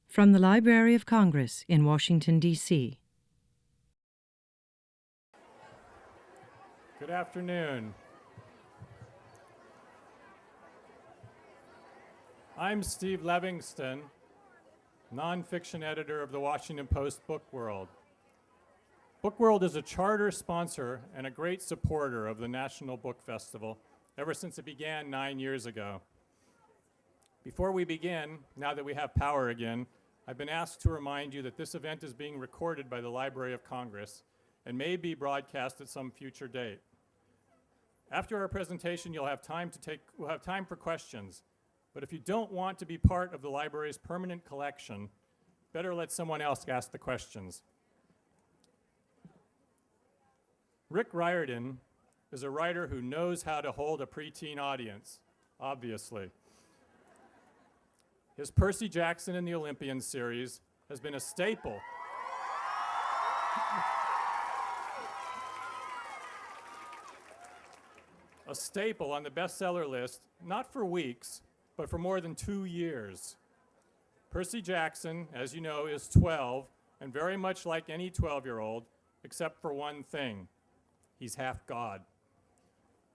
From the Library of Congress in Washington, D.C. Good afternoon. I'm Steve Levingston, nonfiction editor of the Washington Post Book World. Book World is a charter sponsor and a great supporter of the National Book Festival ever since it began 9 years ago. Before we begin, now that we have power again, I've been asked to remind you that this event is being recorded by the Library of Congress and may be broadcast at some future date. After our presentation, we'll have time for questions, but if you don't want to be part of the library's permanent collection, better let someone else ask the questions. Rick Riordan is a writer who knows how to hold a preteen audience, obviously. His Percy Jackson and the Olympians series has been a staple. A staple on the bestseller list, not for weeks, but for more than 2 years. Percy Jackson, as you know, is 12 and very much like any 12-year-old, except for one thing: he's half God.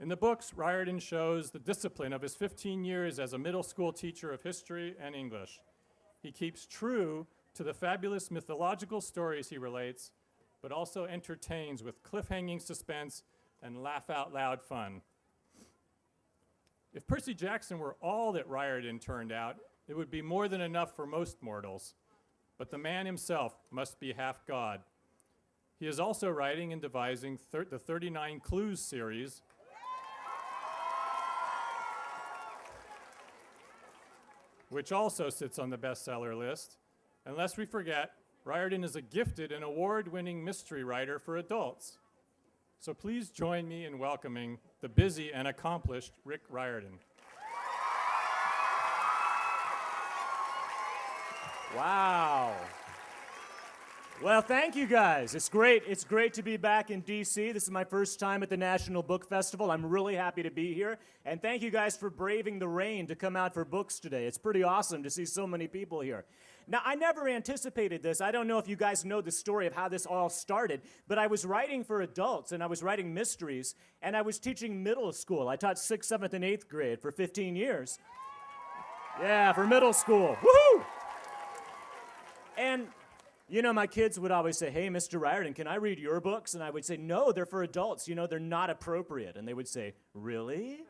In the books, Riordan shows the discipline of his 15 years as a middle school teacher of history and English. He keeps true to the fabulous mythological stories he relates, but also entertains with cliffhanging suspense and laugh-out-loud fun. If Percy Jackson were all that Riordan turned out, it would be more than enough for most mortals. But the man himself must be half God. He is also writing and devising the 39 Clues series, which also sits on the bestseller list. And lest we forget, Riordan is a gifted and award-winning mystery writer for adults. So please join me in welcoming the busy and accomplished Rick Riordan. Wow. Well, thank you guys. It's great to be back in D.C. This is my first time at the National Book Festival. I'm really happy to be here. And thank you guys for braving the rain to come out for books today. It's pretty awesome to see so many people here. Now, I never anticipated this. I don't know if you guys know the story of how this all started, but I was writing for adults, and I was writing mysteries, and I was teaching middle school. I taught 6th, 7th, and 8th grade for 15 years. Yeah, for middle school. Woohoo! And you know, my kids would always say, "Hey, Mr. Riordan, can I read your books?" And I would say, "No, they're for adults. You know, they're not appropriate." And they would say, "Really?"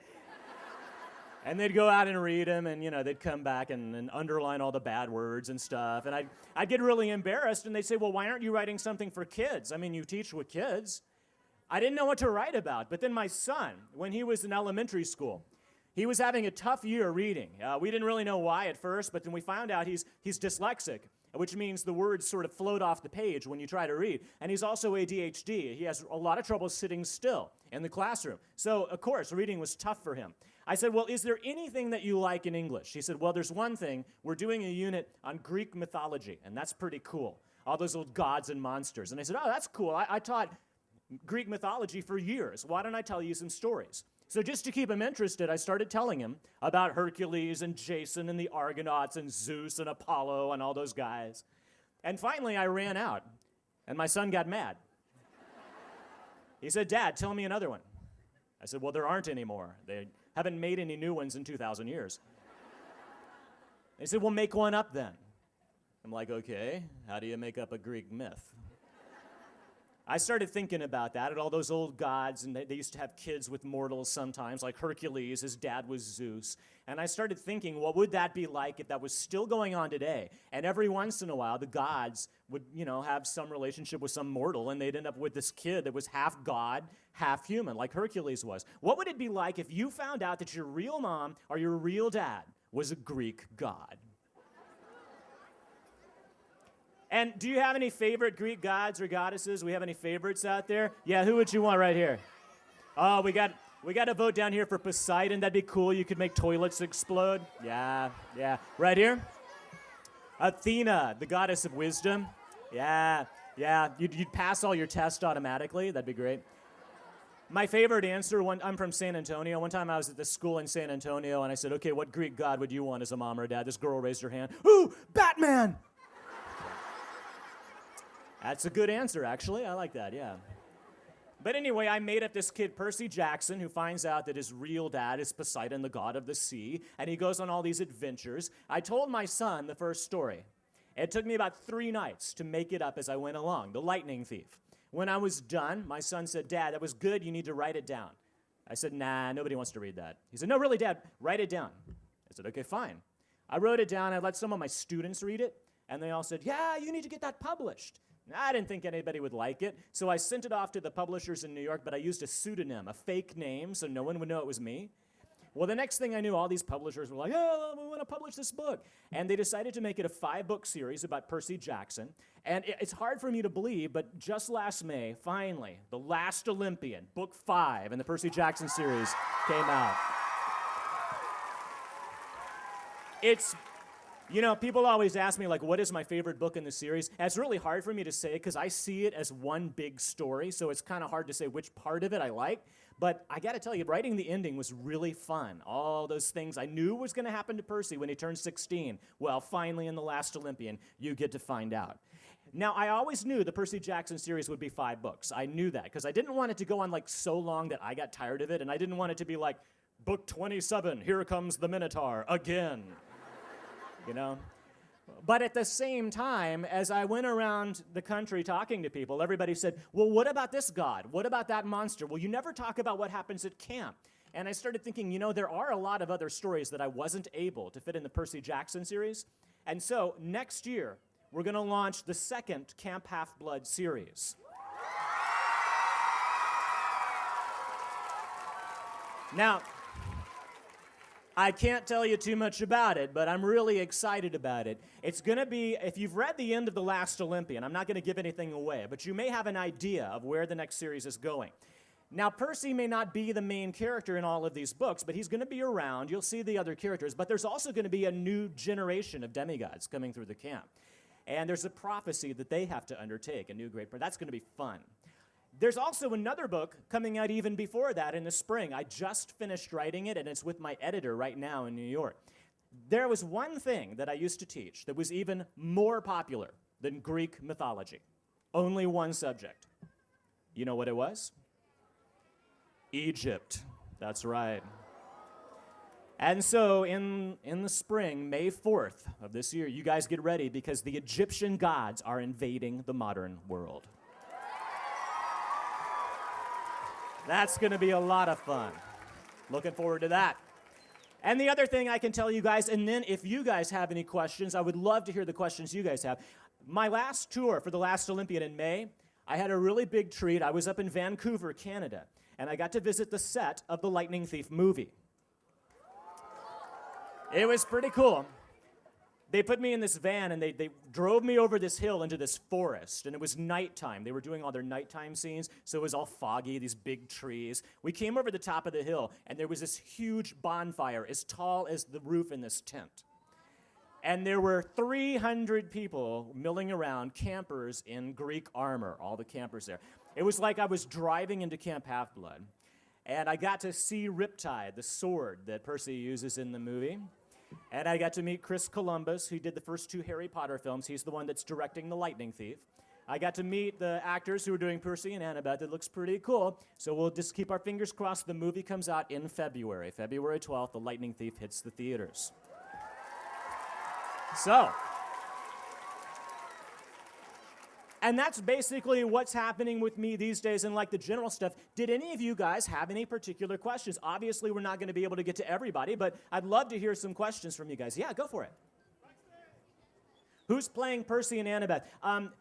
And they'd go out and read them, and, you know, they'd come back and underline all the bad words and stuff. And I'd get really embarrassed, and they'd say, "Well, why aren't you writing something for kids? I mean, you teach with kids." I didn't know what to write about. But then my son, when he was in elementary school, he was having a tough year reading. We didn't really know why at first, but then we found out he's dyslexic, which means the words sort of float off the page when you try to read. And he's also ADHD. He has a lot of trouble sitting still in the classroom. So, of course, reading was tough for him. I said, "Well, is there anything that you like in English?" He said, "Well, there's one thing. We're doing a unit on Greek mythology, and that's pretty cool. All those old gods and monsters." And I said, "Oh, that's cool. I taught Greek mythology for years. Why don't I tell you some stories?" So just to keep him interested, I started telling him about Hercules and Jason and the Argonauts and Zeus and Apollo and all those guys. And finally, I ran out, and my son got mad. He said, "Dad, tell me another one." I said, "Well, there aren't any more. They haven't made any new ones in 2,000 years. He said, "Well, make one up then." I'm like, "Okay, how do you make up a Greek myth?" I started thinking about that and all those old gods, and they used to have kids with mortals sometimes, like Hercules. His dad was Zeus. And I started thinking, what would that be like if that was still going on today? And every once in a while, the gods would, you know, have some relationship with some mortal, and they'd end up with this kid that was half god, half human, like Hercules was. What would it be like if you found out that your real mom or your real dad was a Greek god? And do you have any favorite Greek gods or goddesses? We have any favorites out there? Yeah, who would you want right here? Oh, we got a vote down here for Poseidon. That'd be cool. You could make toilets explode. Yeah. Right here? Athena, the goddess of wisdom. Yeah. You'd pass all your tests automatically. That'd be great. My favorite answer, I'm from San Antonio. One time I was at this school in San Antonio, and I said, "Okay, what Greek god would you want as a mom or a dad?" This girl raised her hand. "Ooh, Batman!" That's a good answer, actually. I like that, yeah. But anyway, I made up this kid, Percy Jackson, who finds out that his real dad is Poseidon, the god of the sea, and he goes on all these adventures. I told my son the first story. It took me about 3 nights to make it up as I went along, The Lightning Thief. When I was done, my son said, "Dad, that was good. You need to write it down." I said, "Nah, nobody wants to read that." He said, "No, really, Dad, write it down." I said, "Okay, fine." I wrote it down. I let some of my students read it, and they all said, "Yeah, you need to get that published." I didn't think anybody would like it, so I sent it off to the publishers in New York, but I used a pseudonym, a fake name, so no one would know it was me. Well, the next thing I knew, all these publishers were like, "Oh, we want to publish this book." And they decided to make it a 5-book series about Percy Jackson. And it's hard for me to believe, but just last May, finally, The Last Olympian, book 5 in the Percy Jackson series came out. It's, people always ask me, like, what is my favorite book in the series? And it's really hard for me to say because I see it as one big story, so it's kind of hard to say which part of it I like. But I got to tell you, writing the ending was really fun. All those things I knew was going to happen to Percy when he turned 16. Well, finally, in The Last Olympian, you get to find out. Now, I always knew the Percy Jackson series would be 5 books. I knew that because I didn't want it to go on like so long that I got tired of it, and I didn't want it to be like, book 27, here comes the Minotaur again. But at the same time, as I went around the country talking to people, everybody said, "Well, what about this god? What about that monster? Well, you never talk about what happens at camp." And I started thinking, there are a lot of other stories that I wasn't able to fit in the Percy Jackson series. And so next year, we're going to launch the 2nd Camp Half-Blood series. Now, I can't tell you too much about it, but I'm really excited about it. It's going to be, if you've read the end of The Last Olympian, I'm not going to give anything away, but you may have an idea of where the next series is going. Now, Percy may not be the main character in all of these books, but he's going to be around. You'll see the other characters, but there's also going to be a new generation of demigods coming through the camp. And there's a prophecy that they have to undertake, a new great, that's going to be fun. There's also another book coming out even before that in the spring. I just finished writing it, and it's with my editor right now in New York. There was one thing that I used to teach that was even more popular than Greek mythology. Only one subject. You know what it was? Egypt. That's right. And so in the spring, May 4th of this year, you guys get ready because the Egyptian gods are invading the modern world. That's going to be a lot of fun. Looking forward to that. And the other thing I can tell you guys, and then if you guys have any questions, I would love to hear the questions you guys have. My last tour for The Last Olympian in May, I had a really big treat. I was up in Vancouver, Canada, and I got to visit the set of the Lightning Thief movie. It was pretty cool. They put me in this van, and they drove me over this hill into this forest, and it was nighttime. They were doing all their nighttime scenes, so it was all foggy, these big trees. We came over the top of the hill, and there was this huge bonfire as tall as the roof in this tent. And there were 300 people milling around, campers in Greek armor, all the campers there. It was like I was driving into Camp Half-Blood, and I got to see Riptide, the sword that Percy uses in the movie. And I got to meet Chris Columbus, who did the first 2 Harry Potter films. He's the one that's directing The Lightning Thief. I got to meet the actors who are doing Percy and Annabeth. It looks pretty cool. So we'll just keep our fingers crossed. The movie comes out in February. February 12th, The Lightning Thief hits the theaters. And that's basically what's happening with me these days and like the general stuff. Did any of you guys have any particular questions? Obviously, we're not going to be able to get to everybody, but I'd love to hear some questions from you guys. Yeah, go for it. Who's playing Percy and Annabeth?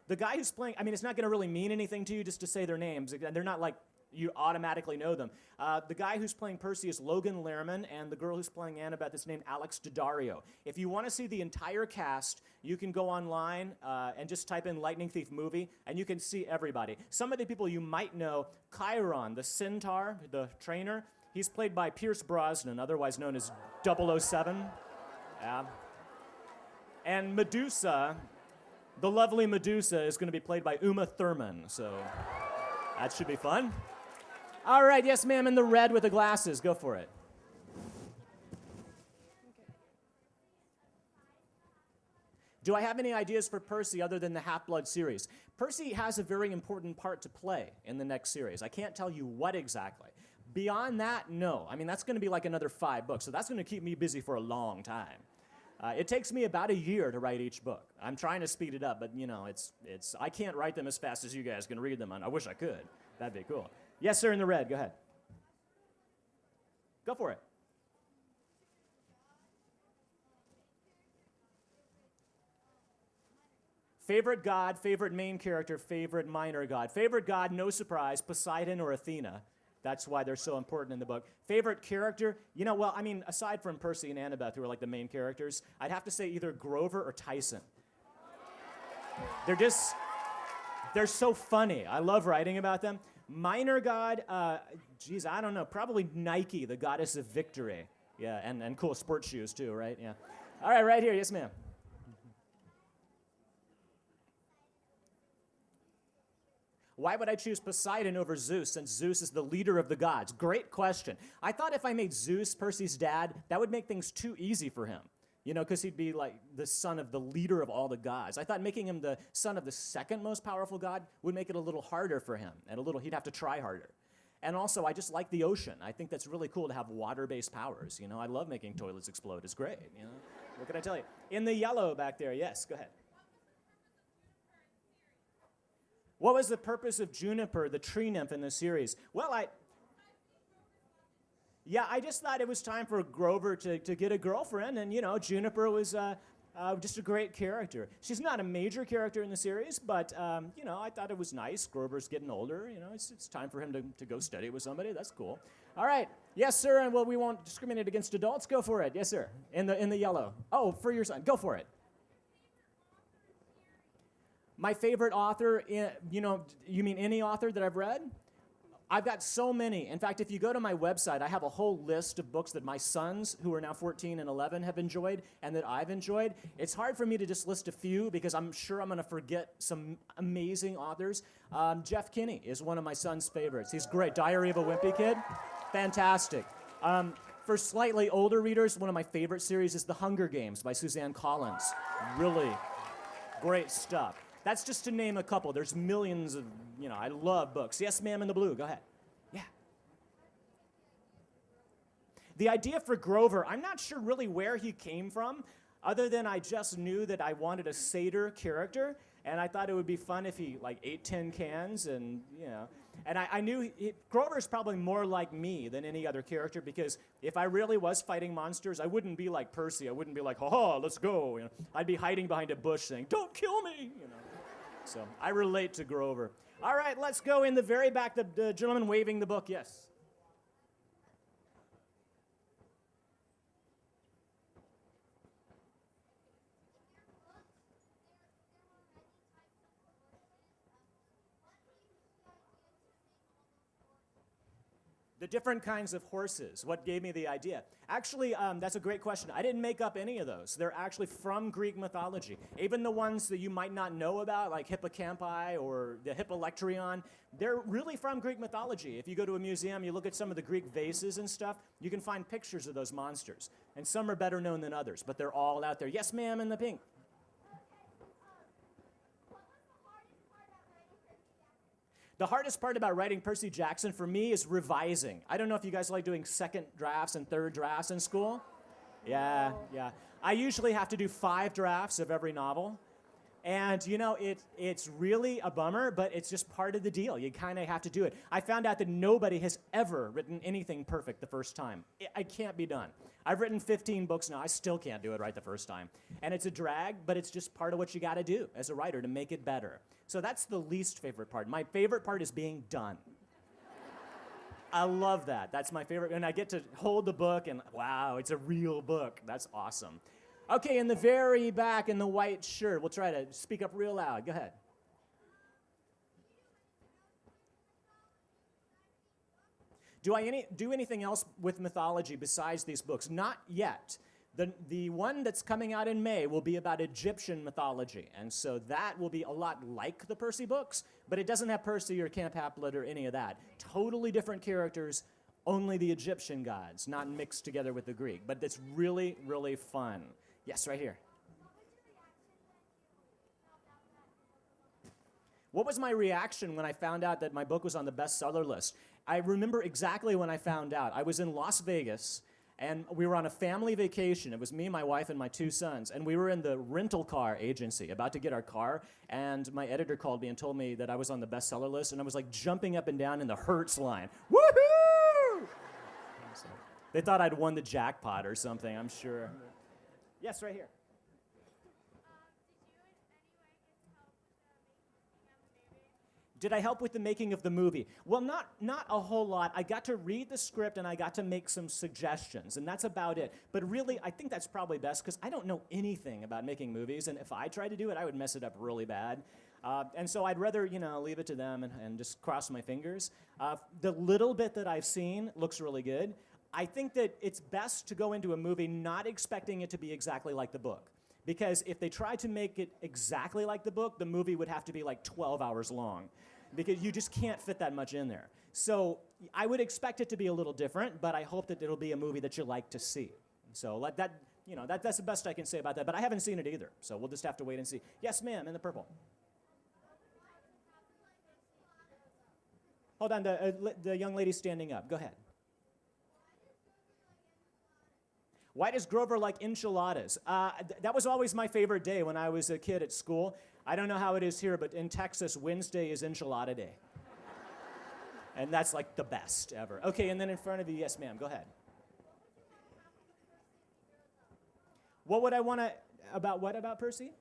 The guy who's playing, it's not going to really mean anything to you just to say their names. They're not like you automatically know them. The guy who's playing Percy is Logan Lerman, and the girl who's playing Annabeth is named Alex Daddario. If you want to see the entire cast, you can go online and just type in Lightning Thief movie, and you can see everybody. Some of the people you might know, Chiron, the centaur, the trainer, he's played by Pierce Brosnan, otherwise known as 007. Yeah. And Medusa, the lovely Medusa, is going to be played by Uma Thurman, so that should be fun. All right, yes, ma'am, in the red with the glasses. Go for it. Do I have any ideas for Percy other than the Half-Blood series? Percy has a very important part to play in the next series. I can't tell you what exactly. Beyond that, no. I mean, that's going to be like another 5 books, so that's going to keep me busy for a long time. It takes me about a year to write each book. I'm trying to speed it up, but you know, I can't write them as fast as you guys can read them. I wish I could. That'd be cool. Yes, sir, in the red. Go ahead. Go for it. Favorite god, favorite main character, favorite minor god. Favorite god, no surprise, Poseidon or Athena. That's why they're so important in the book. Favorite character, you know, well, I mean, aside from Percy and Annabeth, who are like the main characters, I'd have to say either Grover or Tyson. They're so funny. I love writing about them. Minor god, geez, I don't know, probably Nike, the goddess of victory. Yeah, and cool sports shoes too, right? Yeah. All right, right here, yes ma'am. Why would I choose Poseidon over Zeus, since Zeus is the leader of the gods? Great question. I thought if I made Zeus Percy's dad, that would make things too easy for him. You know, because he'd be like the son of the leader of all the gods. I thought making him the son of the second most powerful god would make it a little harder for him, and he'd have to try harder. And also, I just like the ocean. I think that's really cool to have water-based powers. You know, I love making toilets explode. It's great, you know. What can I tell you? In the yellow back there, yes, go ahead. What was the purpose of Juniper, the tree nymph in the series? Well, I just thought it was time for Grover to get a girlfriend, and, you know, Juniper was just a great character. She's not a major character in the series, but, you know, I thought it was nice. Grover's getting older, you know, it's time for him to go study with somebody. That's cool. All right. Yes, sir, and well, we won't discriminate against adults. Go for it. Yes, sir. In the yellow. Oh, for your son. Go for it. My favorite author, you know, you mean any author that I've read? I've got so many. In fact, if you go to my website, I have a whole list of books that my sons, who are now 14 and 11, have enjoyed and that I've enjoyed. It's hard for me to just list a few because I'm sure I'm going to forget some amazing authors. Jeff Kinney is one of my son's favorites. He's great. Diary of a Wimpy Kid. Fantastic. For slightly older readers, one of my favorite series is The Hunger Games by Suzanne Collins. Really great stuff. That's just to name a couple. There's millions of, you know, I love books. Yes, ma'am, in the blue. Go ahead. Yeah. The idea for Grover, I'm not sure really where he came from, other than I just knew that I wanted a satyr character, and I thought it would be fun if he, like, ate 10 cans, and, you know. And I knew Grover's probably more like me than any other character, because if I really was fighting monsters, I wouldn't be like Percy. I wouldn't be like, ha-ha, let's go. You know, I'd be hiding behind a bush saying, don't kill me, you know. So I relate to Grover. All right, let's go in the very back, the gentleman waving the book, yes. The different kinds of horses, what gave me the idea? Actually, that's a great question. I didn't make up any of those. They're actually from Greek mythology. Even the ones that you might not know about, like hippocampi or the hippolectrion, they're really from Greek mythology. If you go to a museum, you look at some of the Greek vases and stuff, you can find pictures of those monsters. And some are better known than others, but they're all out there. Yes, ma'am, in the pink. The hardest part about writing Percy Jackson for me is revising. I don't know if you guys like doing second drafts and third drafts in school. Yeah. I usually have to do 5 drafts of every novel. And, you know, it's really a bummer, but it's just part of the deal. You kind of have to do it. I found out that nobody has ever written anything perfect the first time. It can't be done. I've written 15 books now. I still can't do it right the first time. And it's a drag, but it's just part of what you got to do as a writer to make it better. So that's the least favorite part. My favorite part is being done. I love that. That's my favorite. And I get to hold the book and, wow, it's a real book. That's awesome. Okay, in the very back in the white shirt, we'll try to speak up real loud. Go ahead. Do I do anything else with mythology besides these books? Not yet. The one that's coming out in May will be about Egyptian mythology, and so that will be a lot like the Percy books, but it doesn't have Percy or Camp Haplet or any of that. Totally different characters, only the Egyptian gods, not mixed together with the Greek, but it's really, really fun. Yes, right here. What was my reaction when I found out that my book was on the bestseller list? I remember exactly when I found out. I was in Las Vegas, and we were on a family vacation. It was me, my wife, and my 2 sons, and we were in the rental car agency, about to get our car, and my editor called me and told me that I was on the bestseller list, and I was like jumping up and down in the Hertz line. Woohoo! They thought I'd won the jackpot or something, I'm sure. Yes, right here. Did I help with the making of the movie? Well, not a whole lot. I got to read the script and I got to make some suggestions, and that's about it. But really, I think that's probably best because I don't know anything about making movies, and if I tried to do it, I would mess it up really bad. And so I'd rather, leave it to them and just cross my fingers. The little bit that I've seen looks really good. I think that it's best to go into a movie not expecting it to be exactly like the book. Because if they tried to make it exactly like the book, the movie would have to be like 12 hours long. Because you just can't fit that much in there. So I would expect it to be a little different, but I hope that it'll be a movie that you like to see. So that's the best I can say about that. But I haven't seen it either, so we'll just have to wait and see. Yes, ma'am, in the purple. Hold on, the young lady standing up. Go ahead. Why does Grover like enchiladas? That was always my favorite day when I was a kid at school. I don't know how it is here, but in Texas, Wednesday is enchilada day. And that's like the best ever. Okay, and then in front of you, yes, ma'am, go ahead. What would I want to, about Percy?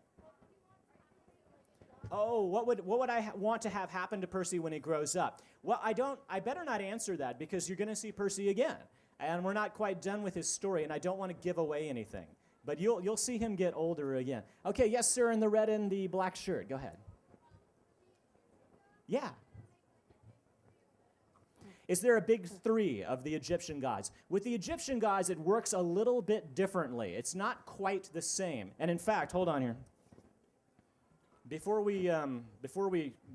Oh, what would I want to have happen to Percy when he grows up? Well, I better not answer that because you're going to see Percy again. And we're not quite done with his story, and I don't want to give away anything. But you'll see him get older again. Okay, yes, sir, in the red and the black shirt. Go ahead. Yeah. Is there a big 3 of the Egyptian gods? With the Egyptian gods, it works a little bit differently. It's not quite the same. And in fact, hold on here. Before we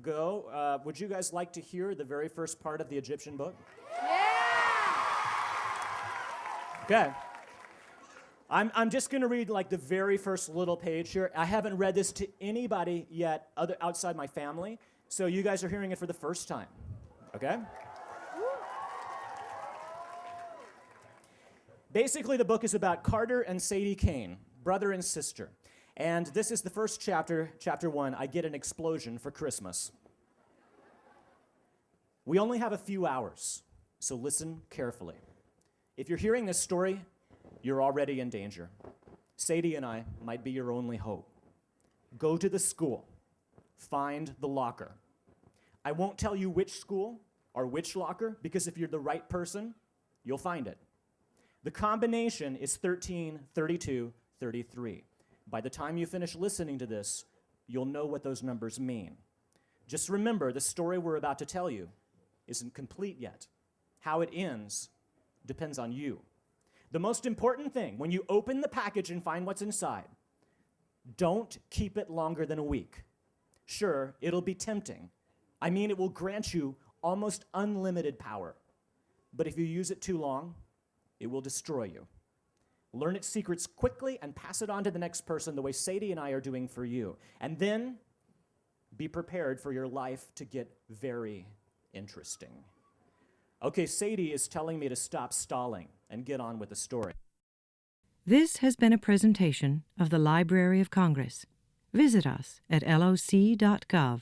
go, would you guys like to hear the very first part of the Egyptian book? Okay. I'm just going to read like the very first little page here. I haven't read this to anybody yet outside my family, so you guys are hearing it for the first time. Okay? Basically, the book is about Carter and Sadie Kane, brother and sister. And this is the first chapter, chapter 1, I Get an Explosion for Christmas. We only have a few hours, so listen carefully. If you're hearing this story, you're already in danger. Sadie and I might be your only hope. Go to the school. Find the locker. I won't tell you which school or which locker, because if you're the right person, you'll find it. The combination is 13, 32, 33. By the time you finish listening to this, you'll know what those numbers mean. Just remember, the story we're about to tell you isn't complete yet. How it ends depends on you. The most important thing, when you open the package and find what's inside, don't keep it longer than a week. Sure, it'll be tempting. I mean, it will grant you almost unlimited power. But if you use it too long, it will destroy you. Learn its secrets quickly and pass it on to the next person the way Sadie and I are doing for you. And then be prepared for your life to get very interesting. Okay, Sadie is telling me to stop stalling and get on with the story. This has been a presentation of the Library of Congress. Visit us at loc.gov.